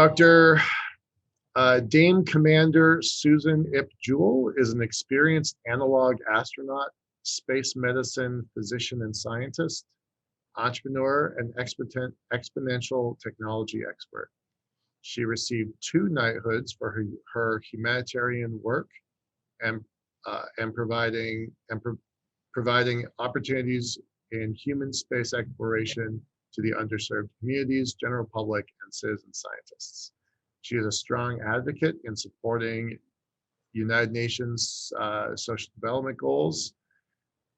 Dr. Dame Commander Susan Ip-Jewell is an experienced analog astronaut, space medicine physician and scientist, entrepreneur, and exponential technology expert. She received 2 knighthoods for her humanitarian work and providing opportunities in human space exploration to the underserved communities, general public, and citizen scientists. She is a strong advocate in supporting United Nations social development goals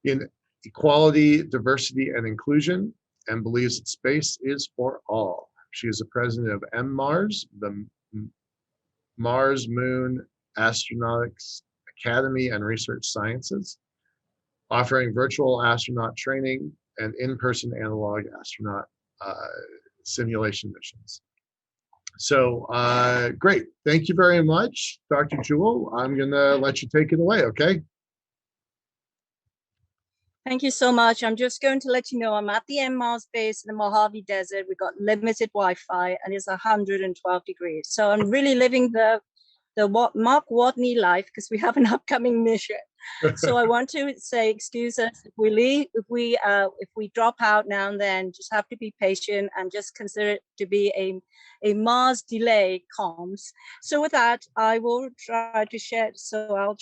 in equality, diversity, and inclusion, and believes that space is for all. She is the president of MMARS, the Mars Moon Astronautics Academy and Research Sciences, offering virtual astronaut training and in-person analog astronaut simulation missions. So great. Thank you very much, Dr. Jewell. I'm going to let you take it away, okay? Thank you so much. I'm just going to let you know I'm at the MMARS base in the Mojave Desert. We've got limited Wi-Fi and it's 112 degrees. So I'm really living the Mark Watney life because we have an upcoming mission. So I want to say, excuse us if we leave, if we drop out now and then, just have to be patient and just consider it to be a Mars delay comms. So with that, I will try to share. So I'll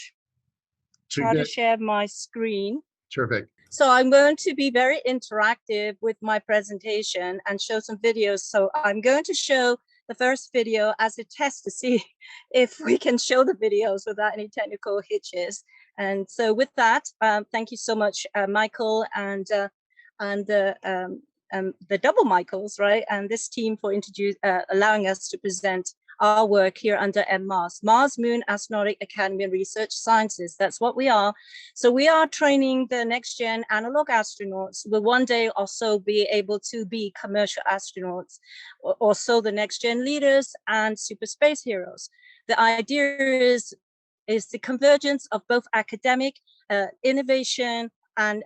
try to share my screen. Terrific. So I'm going to be very interactive with my presentation and show some videos. So I'm going to show the first video as a test to see if we can show the videos without any technical hitches. And so with that, thank you so much, Michael and the double Michaels, right? And this team for allowing us to present our work here under MMARS, Mars Moon Astronaut Academy and Research Sciences. That's what we are. So we are training the next gen analog astronauts who will one day also be able to be commercial astronauts, also the next gen leaders and super space heroes. The idea is the convergence of both academic innovation and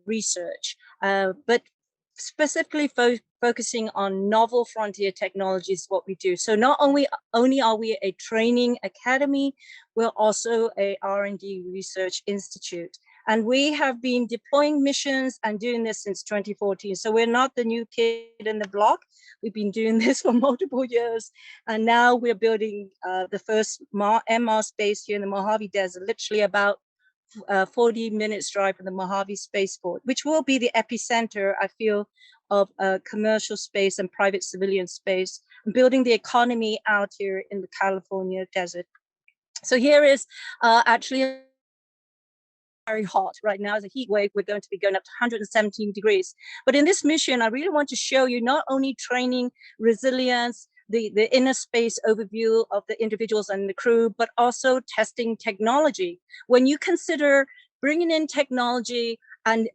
research, but specifically focusing on novel frontier technologies, what we do. So not only are we a training academy, we're also a R&D research institute. And we have been deploying missions and doing this since 2014. So we're not the new kid in the block. We've been doing this for multiple years. And now we're building the first MMARS base here in the Mojave Desert, literally about 40 minutes drive from the Mojave Spaceport, which will be the epicenter, I feel, of commercial space and private civilian space, and building the economy out here in the California desert. So here is actually very hot right now. As a heat wave, we're going to be going up to 117 degrees. But in this mission, I really want to show you not only training resilience, the inner space overview of the individuals and the crew, but also testing technology. When you consider bringing in technology and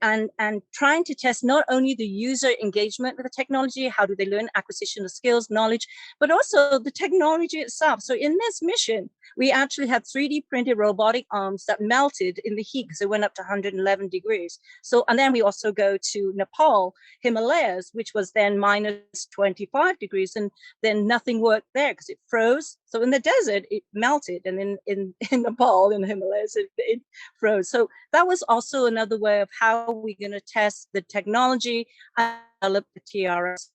trying to test not only the user engagement with the technology, how do they learn acquisition of skills, knowledge, but also the technology itself. So in this mission, we actually had 3D printed robotic arms that melted in the heat because it went up to 111 degrees. So, and then we also go to Nepal, Himalayas, which was then minus 25 degrees, and then nothing worked there because it froze. So in the desert, it melted, and in Nepal, in the Himalayas, it froze. So that was also another way of how we're going to test the technology and develop the TRS.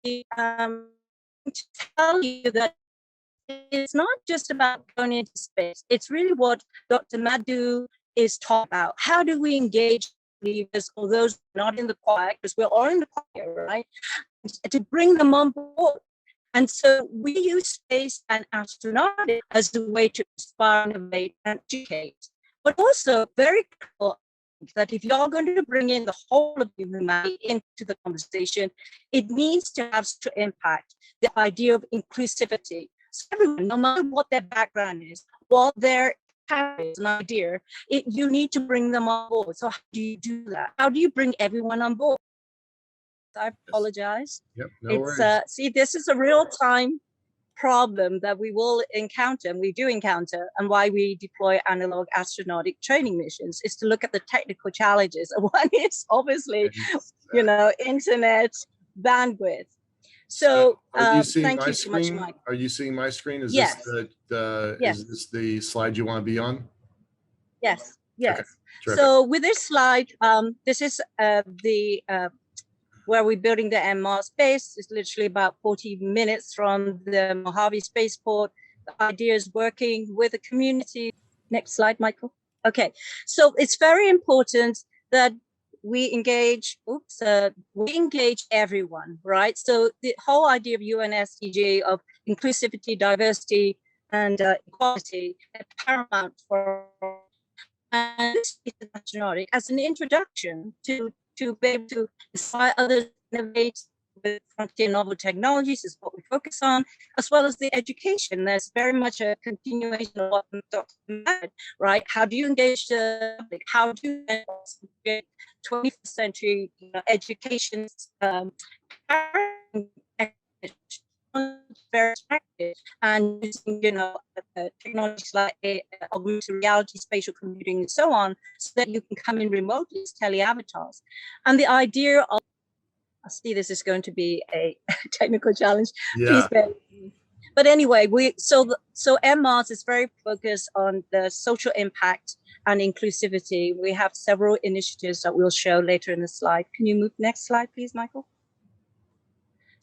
To tell you that it's not just about going into space. It's really what Dr. Madhu is talking about. How do we engage leaders or those not in the choir, because we're all in the choir, right? To bring them on board. And so we use space and astronautics as a way to inspire, innovate, and educate. But also very critical that if you're going to bring in the whole of humanity into the conversation, it needs to have such an impact. The idea of inclusivity. So everyone, no matter what their background is, what their is an idea, you need to bring them on board. So how do you do that? How do you bring everyone on board? I apologize. Yep, no worries. See, this is a real-time problem that we will encounter, and we do encounter, and why we deploy analog astronautic training missions is to look at the technical challenges. One is obviously, you know, internet bandwidth. So are you seeing thank my you so much, screen? Mike. Are you seeing my screen? Is this Yes, is yes, this the slide you want to be on? yes, Okay, yes. terrific. So with this slide, this is the where we're building the MR space. It's literally about 40 minutes from the Mojave spaceport. The idea is working with the community. Next slide, Michael. Okay, so it's very important that we engage, we engage everyone, right? So the whole idea of UNSDG of inclusivity, diversity, and equality is paramount for, and this is as an introduction to be able to inspire others, innovate with frontier novel technologies is what we focus on, as well as the education. There's very much a continuation of what Dr. Matt, right? How do you engage the public? How do you 21st century education very attractive and using, technologies like augmented reality, spatial computing, and so on, so that you can come in remotely as tele-avatars. And the idea of, I see this is going to be a technical challenge. Yeah. Please bear with me. But anyway, so MMARS is very focused on the social impact and inclusivity. We have several initiatives that we'll show later in the slide. Can you move next slide, please, Michael?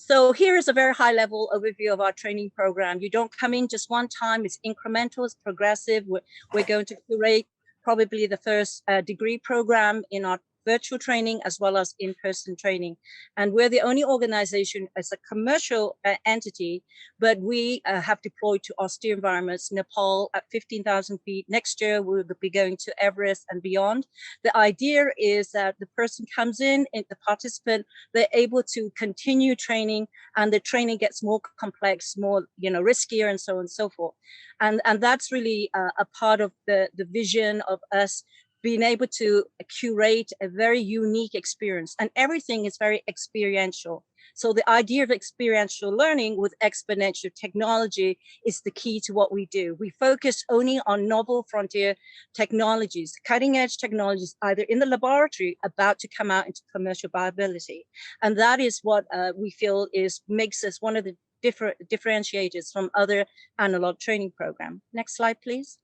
So here is a very high level overview of our training program. You don't come in just one time, it's incremental, it's progressive. We're going to curate probably the first degree program in our virtual training as well as in-person training. And we're the only organization as a commercial entity, but we have deployed to austere environments, Nepal at 15,000 feet. Next year, we'll be going to Everest and beyond. The idea is that the person comes in, the participant, they're able to continue training, and the training gets more complex, more riskier, and so on and so forth. And that's really a part of the vision of us being able to curate a very unique experience, and everything is very experiential. So the idea of experiential learning with exponential technology is the key to what we do. We focus only on novel frontier technologies, cutting edge technologies, either in the laboratory about to come out into commercial viability. And that is what we feel makes us one of the differentiators from other analog training programs. Next slide, please.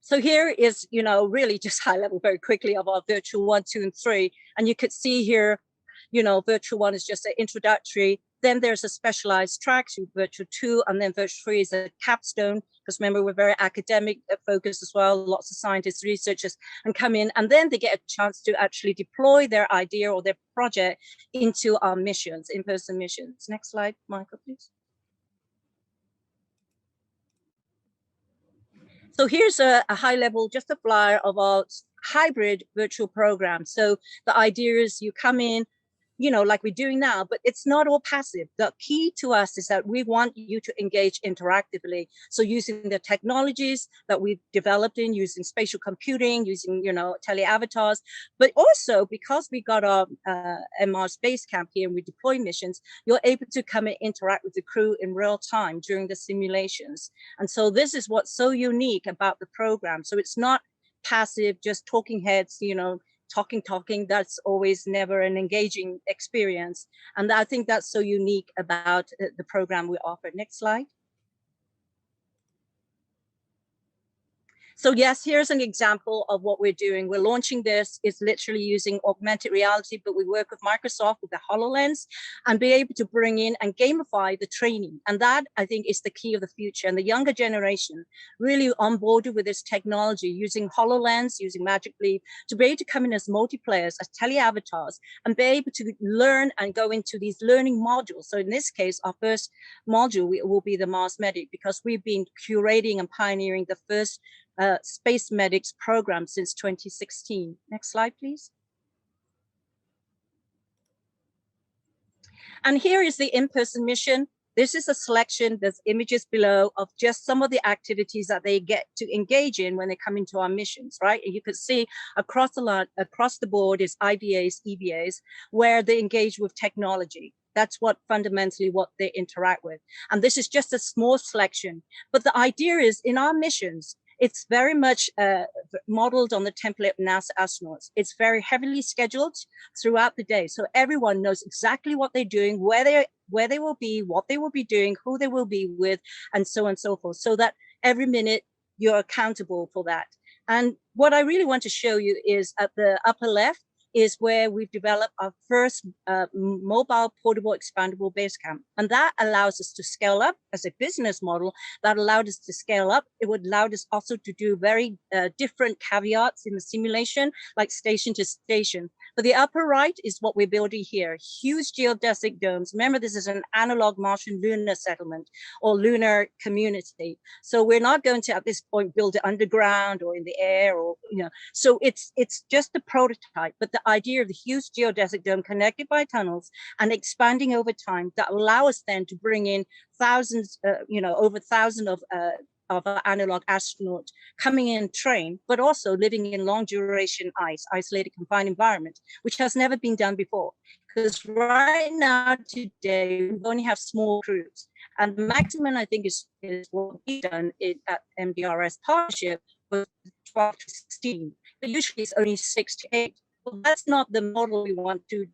So here is, really just high level very quickly of our virtual 1, 2, and 3. And you could see here, virtual 1 is just an introductory. Then there's a specialized track to virtual 2, and then virtual 3 is a capstone, because remember, we're very academic focused as well. Lots of scientists, researchers, and come in, and then they get a chance to actually deploy their idea or their project into our missions, in-person missions. Next slide, Michael, please. So here's a high level, just a flyer of our hybrid virtual program. So the idea is you come in, like we're doing now, but it's not all passive. The key to us is that we want you to engage interactively. So using the technologies that we've developed using spatial computing, using, tele-avatars, but also because we got our MR Space Camp here and we deploy missions, you're able to come and interact with the crew in real time during the simulations. And so this is what's so unique about the program. So it's not passive, just talking heads, talking, that's always never an engaging experience. And I think that's so unique about the program we offer. Next slide. So yes, here's an example of what we're doing. We're launching this. It's literally using augmented reality, but we work with Microsoft with the HoloLens and be able to bring in and gamify the training. And that, I think, is the key of the future. And the younger generation really onboarded with this technology, using HoloLens, using Magic Leap, to be able to come in as multiplayers, as tele-avatars, and be able to learn and go into these learning modules. So in this case, our first module will be the Mars Medic, because we've been curating and pioneering the first Space Medics program since 2016. Next slide, please. And here is the in-person mission. This is a selection, there's images below of just some of the activities that they get to engage in when they come into our missions, right? And you can see across the board is IBAs, EBAs, where they engage with technology. That's fundamentally what they interact with. And this is just a small selection. But the idea is in our missions, It's very much modeled on the template of NASA astronauts. It's very heavily scheduled throughout the day. So everyone knows exactly what they're doing, where they will be, what they will be doing, who they will be with, and so on and so forth, so that every minute you're accountable for that. And what I really want to show you is at the upper left is where we've developed our first mobile portable expandable base camp. And that allows us to scale up as a business model. That allowed us to scale up. It would allow us also to do very different caveats in the simulation, like station to station. But the upper right is what we're building here, huge geodesic domes. Remember, this is an analog Martian lunar settlement or lunar community. So we're not going to, at this point, build it underground or in the air, or, so it's just a prototype. But the idea of the huge geodesic dome connected by tunnels and expanding over time that allow us then to bring in thousands, over thousands of our analog astronauts coming in trained, but also living in long duration isolated confined environment, which has never been done before. Because right now, today, we only have small crews. And the maximum, I think, is what we've done at MDRS partnership was 12 to 16. But usually it's only 6 to 8. Well, that's not the model we want to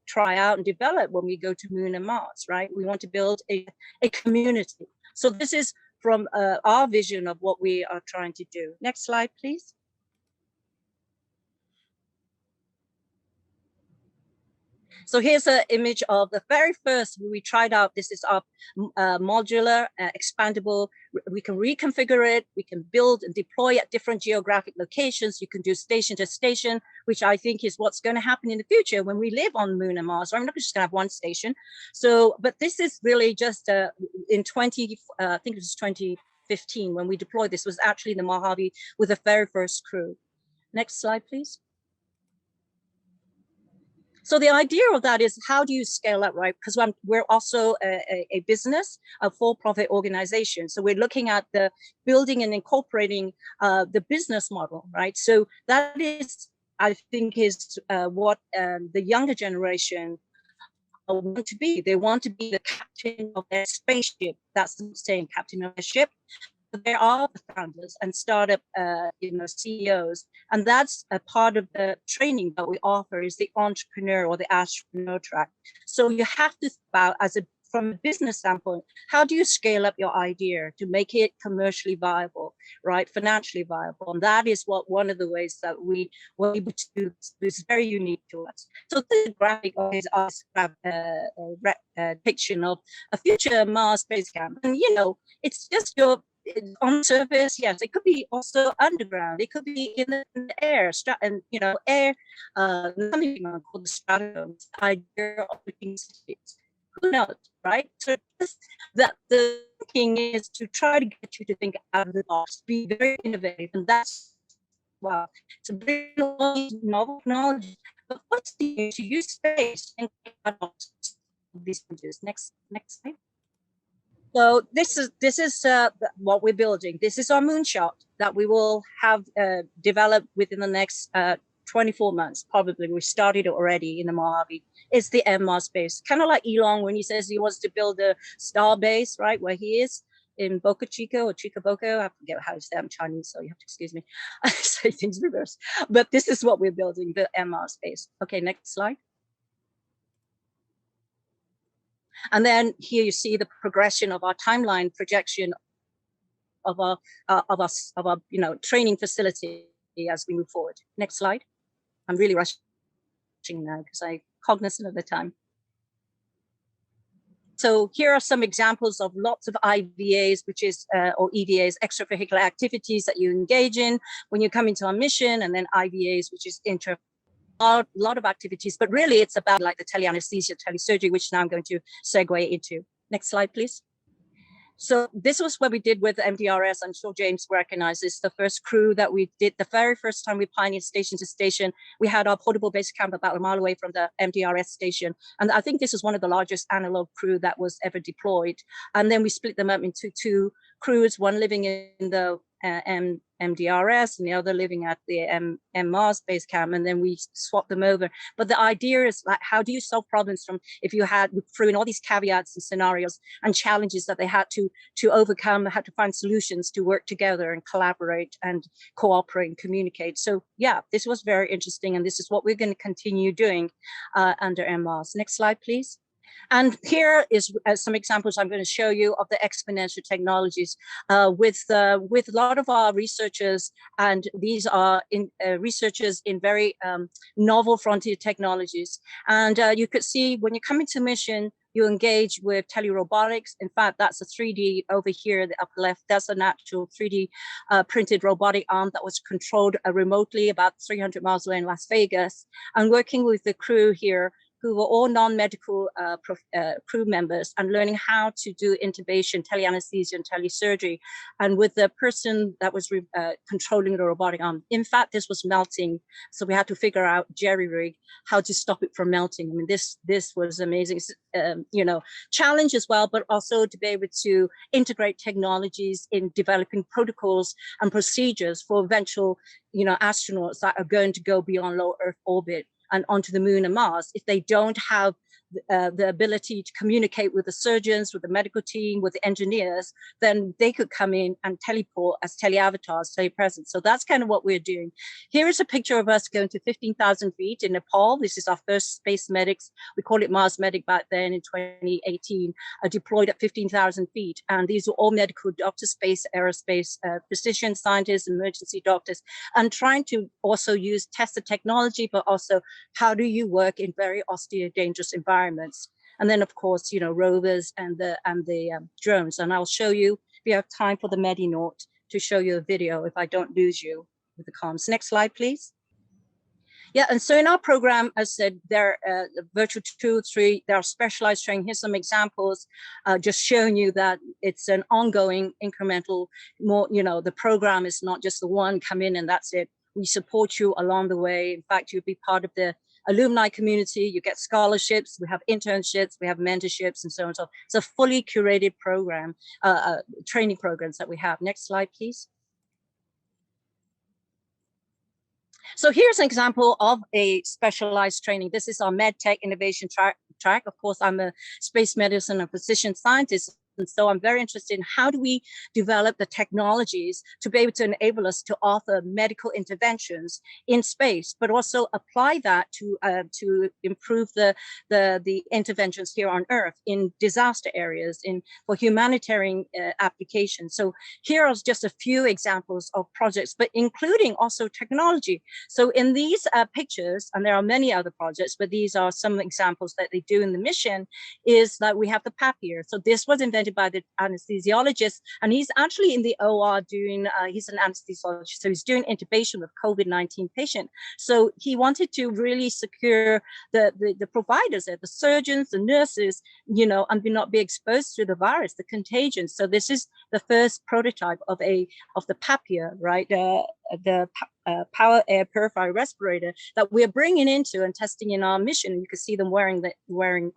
try out and develop when we go to Moon and Mars, right? We want to build a community. So this is from our vision of what we are trying to do. Next slide, please. So here's an image of the very first we tried out. This is our modular, expandable. We can reconfigure it. We can build and deploy at different geographic locations. You can do station to station, which I think is what's going to happen in the future when we live on Moon and Mars. I'm not just going to have one station. So, but this is really just in I think it was 2015 when we deployed this, was actually the Mojave with the very first crew. Next slide, please. So the idea of that is, how do you scale up, right? Because we're also a business, a for-profit organization. So we're looking at the building and incorporating the business model, right? So that is, I think, is what the younger generation want to be. They want to be the captain of their spaceship. That's the saying, captain of their ship. There are the founders and startup CEOs, and that's a part of the training that we offer is the entrepreneur or the entrepreneur track. So you have to think about, from a business standpoint, how do you scale up your idea to make it commercially viable, right, financially viable? And that is one of the ways that we were able to do this, very unique to us. So this graphic is us a depiction of a future Mars base camp, and it's just your on the surface. Yes, it could be also underground. It could be in the air, and air. Something called the stratosome. The idea of looking cities. Who knows, right? So the thinking is to try to get you to think out of the box, be very innovative, and that's it's a very novel technology. But what's the to use space and these images? Next slide. So this is what we're building. This is our moonshot that we will have developed within the next 24 months, probably. We started it already in the Mojave. It's the Mars base, kind of like Elon when he says he wants to build a star base, right, where he is in Boca Chica or Chica Boca. I forget how to say. I'm Chinese, so you have to excuse me. I say things reverse. But this is what we're building, the Mars base. Okay, next slide. And then here you see the progression of our timeline projection of our training facility as we move forward. Next slide. I'm really rushing now because I'm cognizant of the time. So here are some examples of lots of IVAs, which is, or EVAs, extravehicular activities that you engage in when you come into our mission, and then IVAs, which is a lot of activities, but really it's about like the tele anesthesia, telesurgery, which now I'm going to segue into. Next slide, please. So this was what we did with MDRS. I'm sure James recognizes the first crew that we did. The very first time we pioneered station to station, we had our portable base camp about a mile away from the MDRS station. And I think this is one of the largest analog crew that was ever deployed. And then we split them up into two crews, one living in the MDRS and the other living at the Mars base camp, and then we swap them over. But the idea is, like, how do you solve problems from, if you had, threw in all these caveats and scenarios and challenges that they had to overcome, they had to find solutions to work together and collaborate and cooperate and communicate. So yeah, this was very interesting, and this is what we're going to continue doing under Mars. Next slide, please. And here is some examples I'm going to show you of the exponential technologies with a lot of our researchers, and these are researchers in very novel frontier technologies. And you could see when you come into mission, you engage with telerobotics. In fact, that's a 3D over here, the upper left. That's an actual 3D printed robotic arm that was controlled remotely about 300 miles away in Las Vegas. And working with the crew here, who were all non-medical crew members, and learning how to do intubation, tele anesthesia, and telesurgery. And with the person that was controlling the robotic arm, in fact, this was melting. So we had to figure out, jerry-rig, how to stop it from melting. I mean, this was amazing, challenge as well, but also to be able to integrate technologies in developing protocols and procedures for eventual, astronauts that are going to go beyond low Earth orbit and onto the moon and Mars. If they don't have the ability to communicate with the surgeons, with the medical team, with the engineers, then they could come in and teleport as teleavatars, telepresent. So that's kind of what we're doing. Here is a picture of us going to 15,000 feet in Nepal. This is our first space medics. We call it Mars Medic back then in 2018, deployed at 15,000 feet. And these are all medical doctors, space, aerospace, precision scientists, emergency doctors, and trying to also test the technology, but also how do you work in very austere, dangerous environments. And then, of course, rovers and the drones. And I'll show you, if you have time for the Medinaut, to show you a video if I don't lose you with the comms. Next slide, please. Yeah, and so in our program, as I said, there are virtual 2, 3, there are specialized training. Here's some examples, just showing you that it's an ongoing, incremental, more, the program is not just the one, come in and that's it. We support you along the way. In fact, you'll be part of the alumni community, you get scholarships, we have internships, we have mentorships, and so on and so on. It's a fully curated program, training programs that we have. Next slide, please. So here's an example of a specialized training. This is our MedTech innovation track. Of course, I'm a space medicine and physician scientist. And so I'm very interested in how do we develop the technologies to be able to enable us to offer medical interventions in space, but also apply that to improve the interventions here on Earth in disaster areas, for humanitarian applications. So here are just a few examples of projects, but including also technology. So in these pictures, and there are many other projects, but these are some examples that they do in the mission, is that we have the PAP here. So this was invented by the anesthesiologist, and he's actually in the OR doing, he's an anesthesiologist, so he's doing intubation with COVID-19 patient. So he wanted to really secure the providers there, the surgeons, the nurses, and not be exposed to the virus, the contagion. So this is the first prototype of the PAPIA, right? The power air purifier respirator that we're bringing into and testing in our mission. You can see them wearing,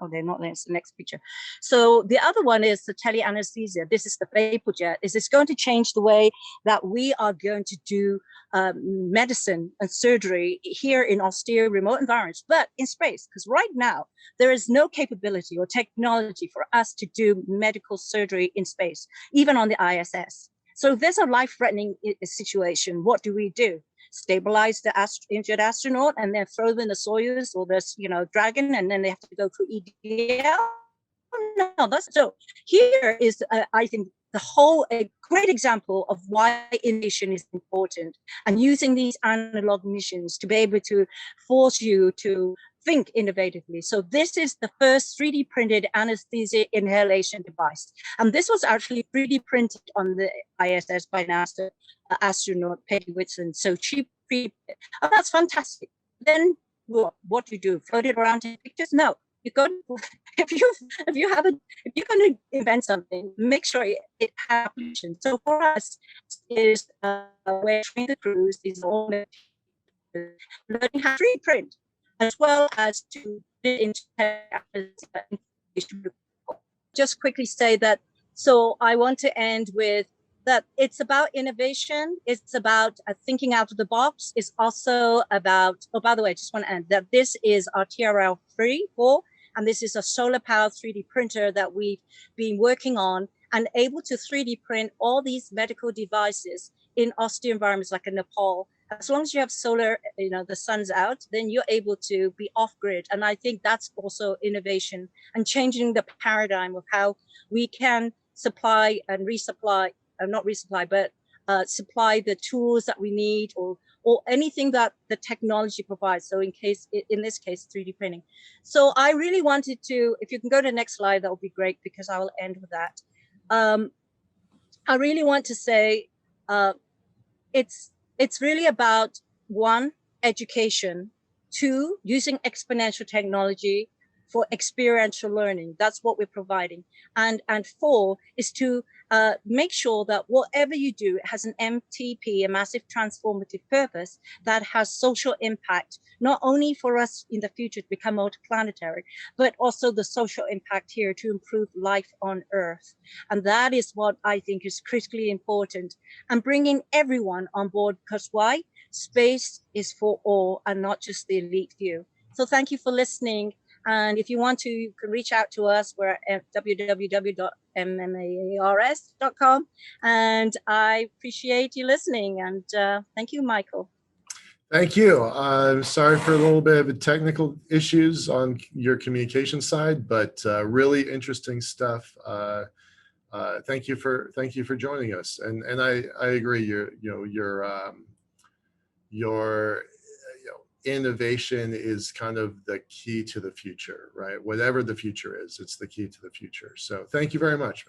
oh, they're not there, it's the next picture. So the other one is the tele anesthesia. This is the vapor jet. Is this going to change the way that we are going to do medicine and surgery here in austere remote environments, but in space? Because right now there is no capability or technology for us to do medical surgery in space, even on the ISS. So if there's a life-threatening situation, what do we do? Stabilize the injured astronaut and then throw them in the Soyuz or this, Dragon, and then they have to go through EDL? No, so here is, I think, a great example of why innovation is important, and using these analog missions to be able to force you to think innovatively. So this is the first 3D printed anesthesia inhalation device. And this was actually 3D printed on the ISS by NASA astronaut Peggy Whitson. So oh, that's fantastic. Then what do you do? Float it around in pictures? No. You got if you're going to invent something, make sure it has application. So for us, is we're training the crews, these all learning how to 3D print, as well as to just quickly say that. So I want to end with that it's about innovation. It's about thinking out of the box. It's also about, oh, by the way, I just want to end that this is our TRL 4, and this is a solar powered 3D printer that we've been working on and able to 3D print all these medical devices in austere environments like in Nepal. As long as you have solar, the sun's out, then you're able to be off grid. And I think that's also innovation and changing the paradigm of how we can supply and resupply, not resupply, but supply the tools that we need, or anything that the technology provides. So in this case, 3D printing. So I really wanted to, if you can go to the next slide, that would be great, because I will end with that. I really want to say it's really about, one, education, two, using exponential technology for experiential learning. That's what we're providing. And four is to make sure that whatever you do, it has an MTP, a massive transformative purpose that has social impact, not only for us in the future to become multiplanetary, but also the social impact here to improve life on Earth. And that is what I think is critically important, and bringing everyone on board, because why? Space is for all and not just the elite few. So thank you for listening. And if you want to, you can reach out to us. We're at www.mmars.com. And I appreciate you listening. And thank you, Michael. Thank you. I'm sorry for a little bit of technical issues on your communication side, but really interesting stuff. Thank you for joining us. And I agree. Your innovation is kind of the key to the future, right? Whatever the future is, it's the key to the future. So thank you very much.